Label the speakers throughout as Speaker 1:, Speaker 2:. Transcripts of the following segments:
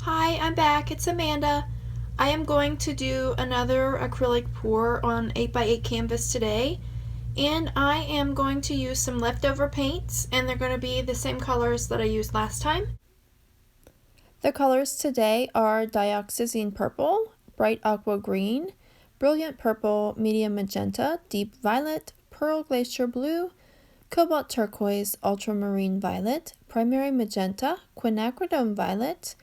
Speaker 1: Hi, I'm back. It's Amanda. I am going to do another acrylic pour on 8x8 canvas today, and I am going to use some leftover paints, and they're going to be the same colors that I used last time. The colors today are dioxazine purple, bright aqua green, brilliant purple, medium magenta, deep violet, pearl glacier blue, cobalt turquoise, ultramarine violet, primary magenta, quinacridone violet,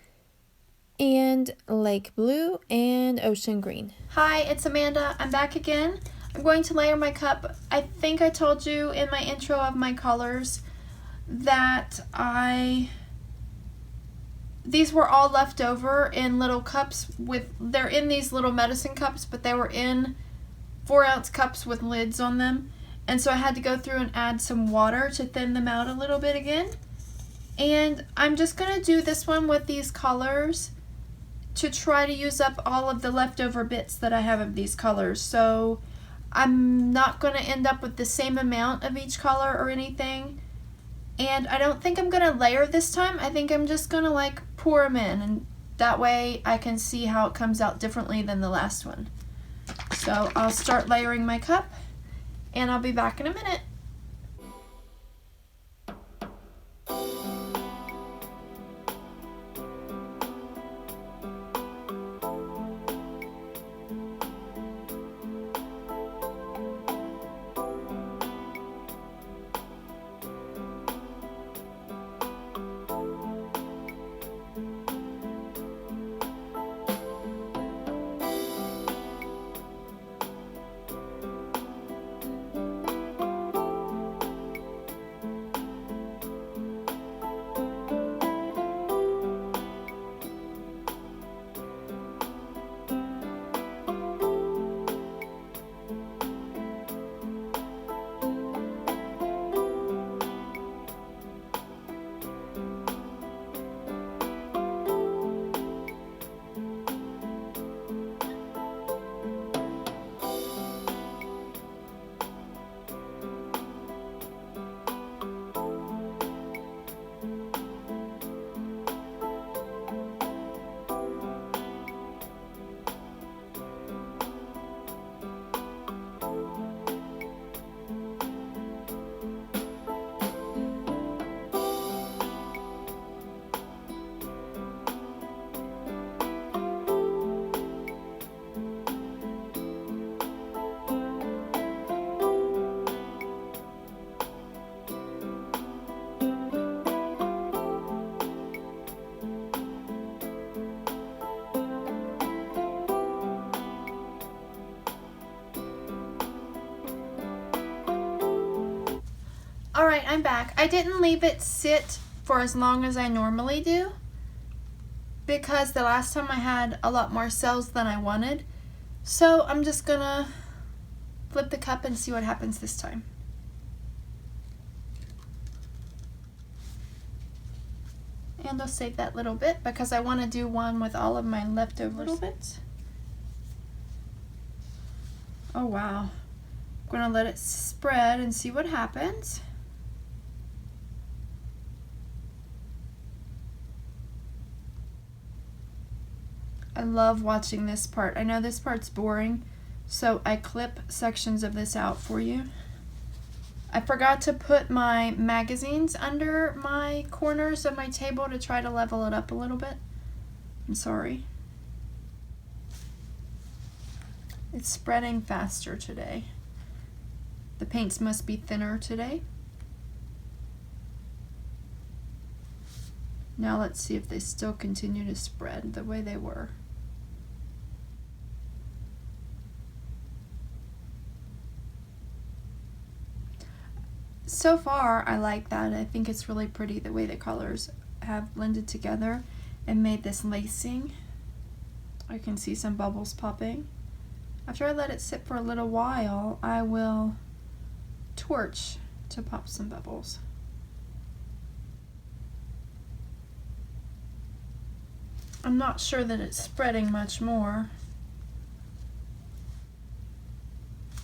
Speaker 1: and lake blue and ocean green. Hi, it's Amanda. I'm back again. I'm going to layer my cup. I think I told you in my intro of my colors that these were all left over in little cups they're in these little medicine cups, but they were in 4-ounce cups with lids on them. And so I had to go through and add some water to thin them out a little bit again. And I'm just gonna do this one with these colors to try to use up all of the leftover bits that I have of these colors. So I'm not going to end up with the same amount of each color or anything. And I don't think I'm going to layer this time. I think I'm just going to like pour them in, and that way I can see how it comes out differently than the last one. So I'll start layering my cup and I'll be back in a minute. Alright, I'm back. I didn't leave it sit for as long as I normally do because the last time I had a lot more cells than I wanted. So I'm just gonna flip the cup and see what happens this time. And I'll save that little bit because I want to do one with all of my leftover little bits. Oh wow. I'm gonna let it spread and see what happens. I love watching this part. I know this part's boring, so I clip sections of this out for you. I forgot to put my magazines under my corners of my table to try to level it up a little bit. I'm sorry. It's spreading faster today. The paints must be thinner today. Now let's see if they still continue to spread the way they were. So far, I like that. I think it's really pretty the way the colors have blended together and made this lacing. I can see some bubbles popping. After I let it sit for a little while, I will torch to pop some bubbles. I'm not sure that it's spreading much more.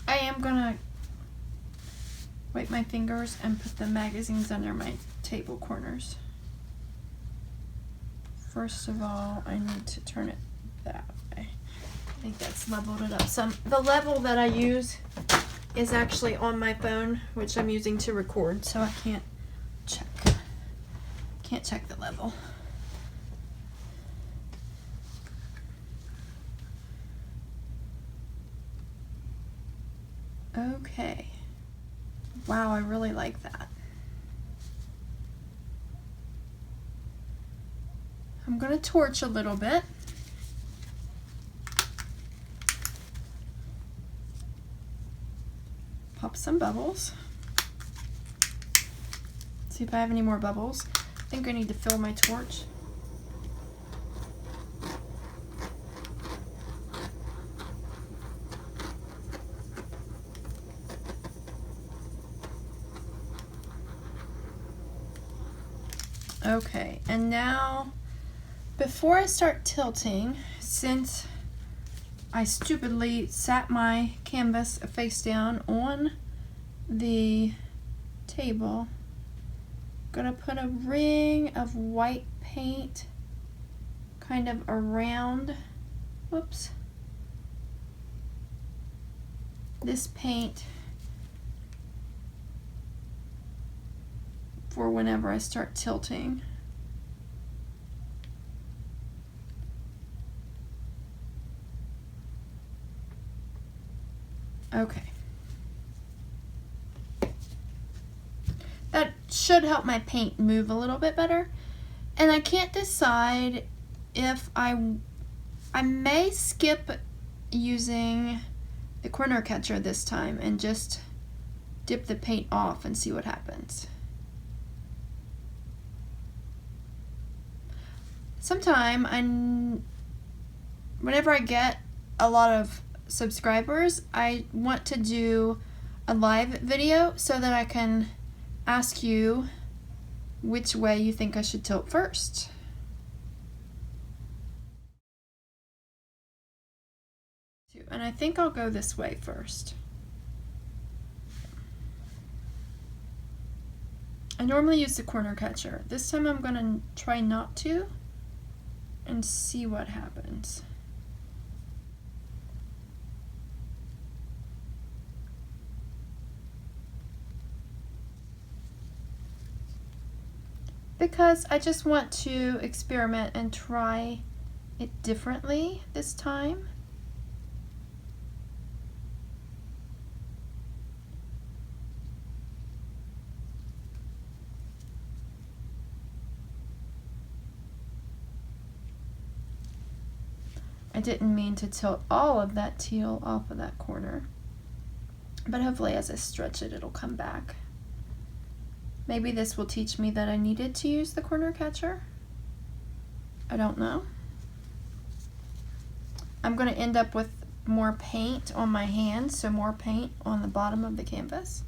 Speaker 1: I am gonna wipe my fingers and put the magazines under my table corners. First of all, I need to turn it that way. I think that's leveled it up some. The level that I use is actually on my phone, which I'm using to record, so I can't check the level. Okay. Wow, I really like that. I'm going to torch a little bit. Pop some bubbles. See if I have any more bubbles. I think I need to fill my torch. Okay, and now before I start tilting, since I stupidly sat my canvas face down on the table, I'm gonna put a ring of white paint kind of around, whoops, this paint for whenever I start tilting. Okay. That should help my paint move a little bit better. And I can't decide if I may skip using the corner catcher this time and just dip the paint off and see what happens. Whenever I get a lot of subscribers, I want to do a live video so that I can ask you which way you think I should tilt first. And I think I'll go this way first. I normally use the corner catcher. This time I'm going to try not to and see what happens. Because I just want to experiment and try it differently this time. I didn't mean to tilt all of that teal off of that corner, but hopefully as I stretch it, it'll come back. Maybe this will teach me that I needed to use the corner catcher. I don't know. I'm going to end up with more paint on my hands, so more paint on the bottom of the canvas.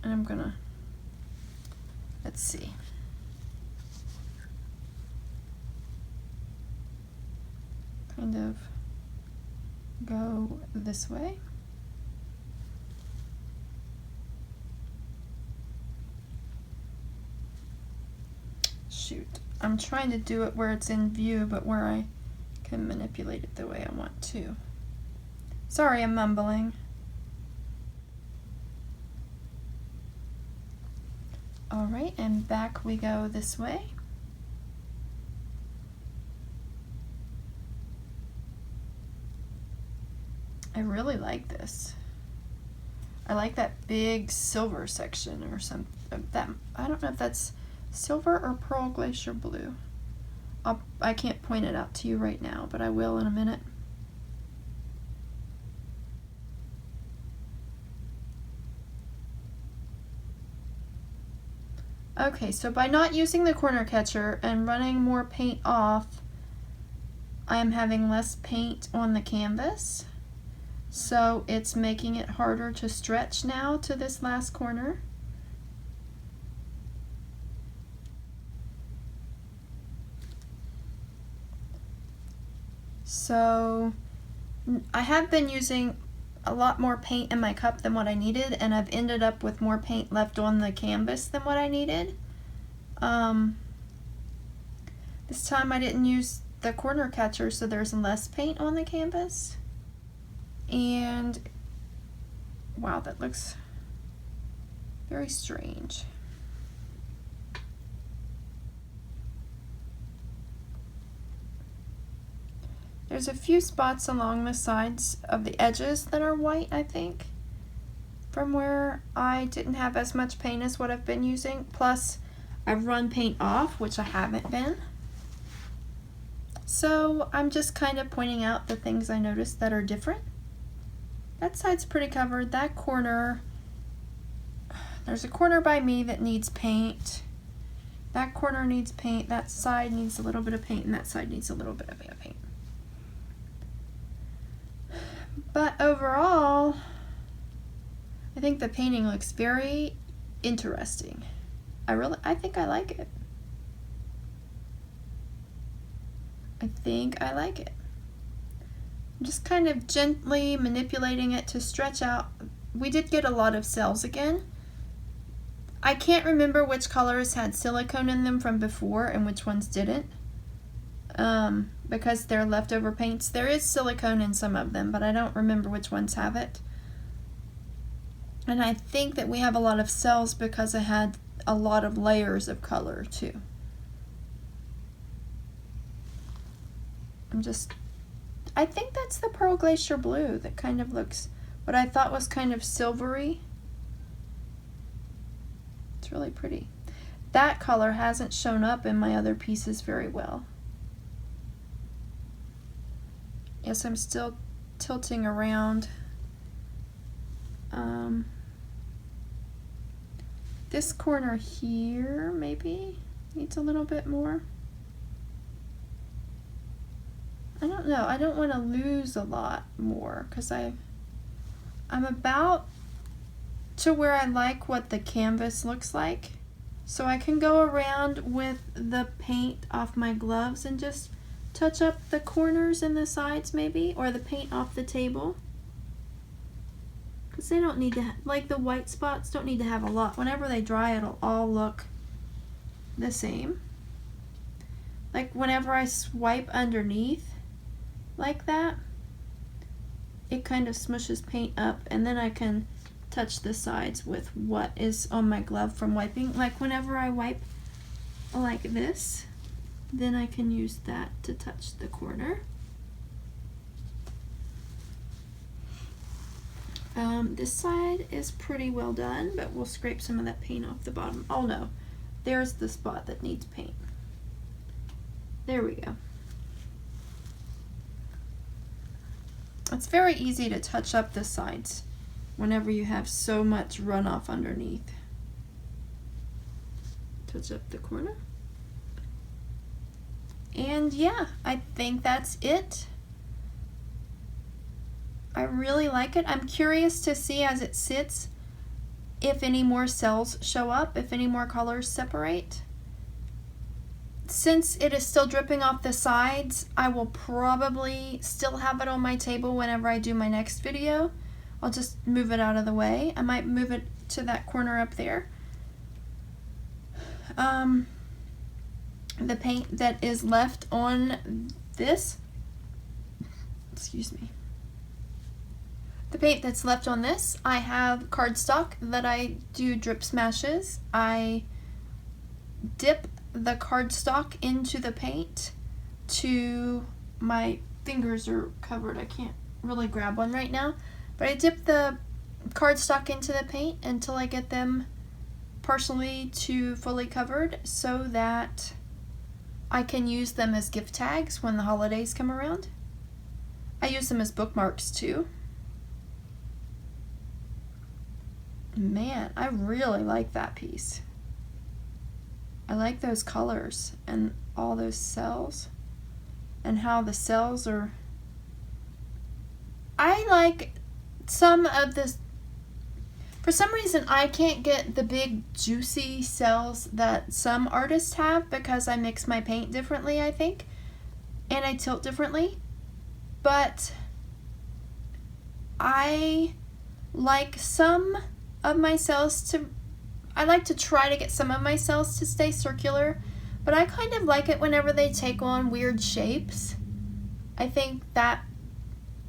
Speaker 1: And I'm going to, let's see. Kind of go this way. Shoot, I'm trying to do it where it's in view, but where I can manipulate it the way I want to. Sorry, I'm mumbling. All right, and back we go this way. I really like this. I like that big silver section or something. That, I don't know if that's silver or pearl glacier blue. I can't point it out to you right now, but I will in a minute. Okay, so by not using the corner catcher and running more paint off, I am having less paint on the canvas. So it's making it harder to stretch now to this last corner. So I have been using a lot more paint in my cup than what I needed, and I've ended up with more paint left on the canvas than what I needed. This time I didn't use the corner catcher, so there's less paint on the canvas. And wow, that looks very strange. There's a few spots along the sides of the edges that are white, I think, from where I didn't have as much paint as what I've been using. Plus, I've run paint off, which I haven't been. So I'm just kind of pointing out the things I noticed that are different. That side's pretty covered. That corner, there's a corner by me that needs paint. That corner needs paint. That side needs a little bit of paint, and that side needs a little bit of paint. But overall, I think the painting looks very interesting. I think I like it. I think I like it. I'm just kind of gently manipulating it to stretch out. We did get a lot of cells again. I can't remember which colors had silicone in them from before and which ones didn't. Because they're leftover paints. There is silicone in some of them, but I don't remember which ones have it. And I think that we have a lot of cells because I had a lot of layers of color too. I think that's the Pearl Glacier blue that kind of looks, what I thought was kind of silvery. It's really pretty. That color hasn't shown up in my other pieces very well. Yes, I'm still tilting around. This corner here maybe needs a little bit more. I don't know. I don't want to lose a lot more because I'm about to where I like what the canvas looks like. So I can go around with the paint off my gloves and just touch up the corners and the sides maybe, or the paint off the table. Because they don't need to, like the white spots don't need to have a lot. Whenever they dry, it'll all look the same. Like whenever I swipe underneath like that, it kind of smushes paint up, and then I can touch the sides with what is on my glove from wiping. Like whenever I wipe like this, then I can use that to touch the corner. This side is pretty well done, but we'll scrape some of that paint off the bottom. Oh no, there's the spot that needs paint. There we go. It's very easy to touch up the sides whenever you have so much runoff underneath. Touch up the corner. And yeah, I think that's it. I really like it. I'm curious to see as it sits if any more cells show up, if any more colors separate. Since it is still dripping off the sides, I will probably still have it on my table whenever I do my next video. I'll just move it out of the way. I might move it to that corner up there. The paint that is left on this, excuse me. The paint that's left on this, I have cardstock that I do drip smashes. I dip the cardstock into the paint to, my fingers are covered, I can't really grab one right now, but I dip the cardstock into the paint until I get them partially to fully covered so that I can use them as gift tags when the holidays come around. I use them as bookmarks too. Man, I really like that piece. I like those colors and all those cells and how the cells are. I like some of this. For some reason, I can't get the big juicy cells that some artists have because I mix my paint differently, I think, and I tilt differently. But I like some of my cells to, I like to try to get some of my cells to stay circular, but I kind of like it whenever they take on weird shapes. I think that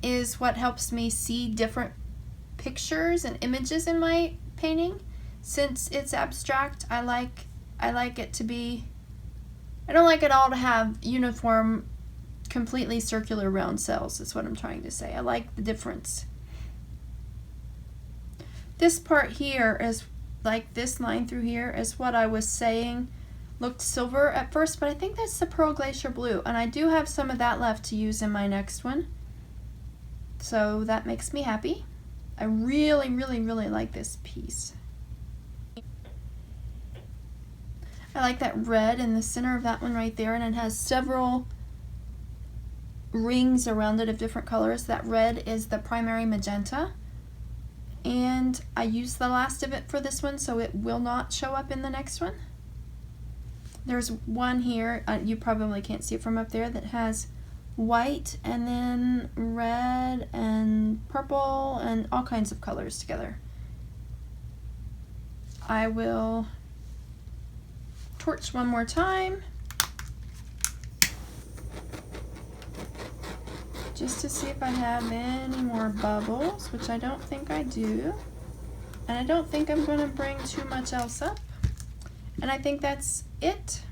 Speaker 1: is what helps me see different pictures and images in my painting. Since it's abstract, I like it to be, I don't like it all to have uniform, completely circular round cells, is what I'm trying to say. I like the difference. This part here is, like this line through here, is what I was saying looked silver at first, but I think that's the Pearl Glacier blue, and I do have some of that left to use in my next one. So that makes me happy. I really, really, really like this piece. I like that red in the center of that one right there, and it has several rings around it of different colors. That red is the primary magenta, and I used the last of it for this one, so it will not show up in the next one. There's one here, you probably can't see it from up there, that has white and then red and purple and all kinds of colors together. I will torch one more time just to see if I have any more bubbles, which I don't think I do, and I don't think I'm going to bring too much else up, and I think that's it.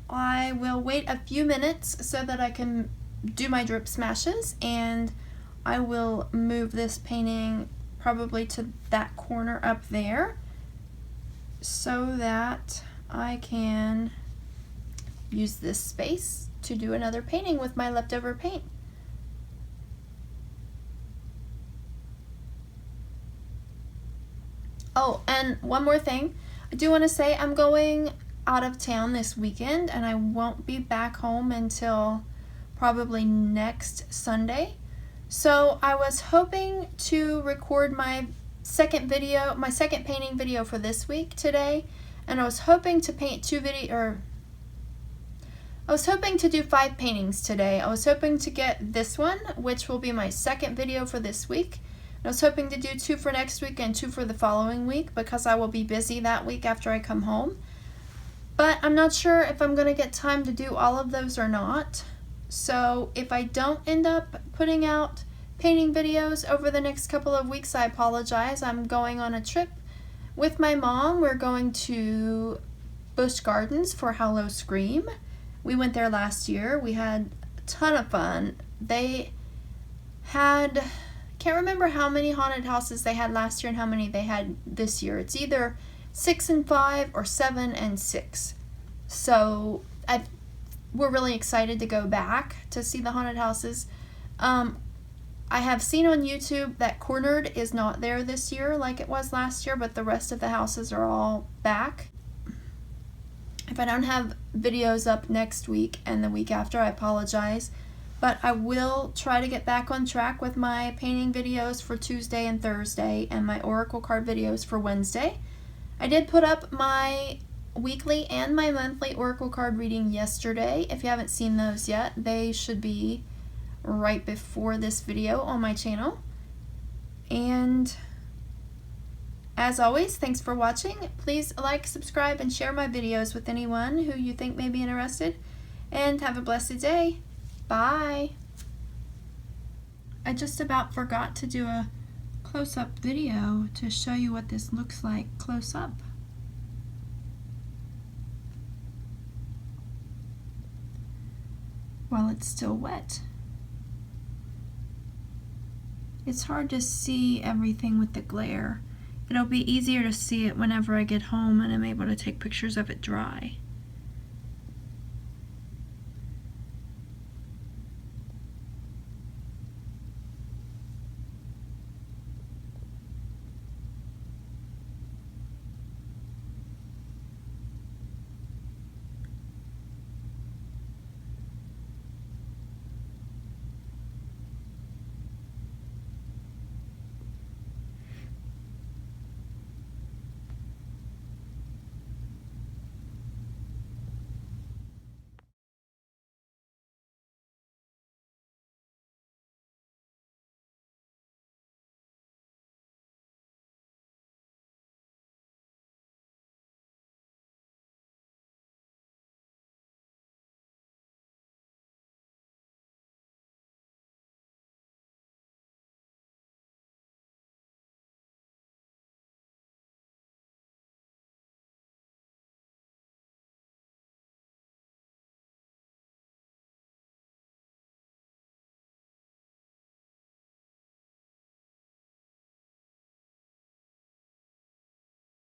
Speaker 1: I will wait a few minutes so that I can do my drip smashes, and I will move this painting probably to that corner up there so that I can use this space to do another painting with my leftover paint. Oh, and one more thing. I do want to say I'm going out of town this weekend, and I won't be back home until probably next Sunday. So I was hoping to record my second painting video for this week today, and I was hoping to paint I was hoping to do 5 paintings today. I was hoping to get this one, which will be my second video for this week. I was hoping to do 2 for next week and 2 for the following week, because I will be busy that week after I come home. But I'm not sure if I'm going to get time to do all of those or not. So if I don't end up putting out painting videos over the next couple of weeks, I apologize. I'm going on a trip with my mom. We're going to Busch Gardens for Hallow Scream. We went there last year. We had a ton of fun. They had, can't remember how many haunted houses they had last year and how many they had this year. It's either 6 and 5 or 7 and 6. So we're really excited to go back to see the haunted houses. I have seen on YouTube that Cornered is not there this year like it was last year, but the rest of the houses are all back. If I don't have videos up next week and the week after, I apologize. But I will try to get back on track with my painting videos for Tuesday and Thursday and my oracle card videos for Wednesday. I did put up my weekly and my monthly oracle card reading yesterday. If you haven't seen those yet, they should be right before this video on my channel. And as always, thanks for watching. Please like, subscribe, and share my videos with anyone who you think may be interested. And have a blessed day. Bye. I just about forgot to do a close-up video to show you what this looks like close up. While it's still wet. It's hard to see everything with the glare. It'll be easier to see it whenever I get home and I'm able to take pictures of it dry.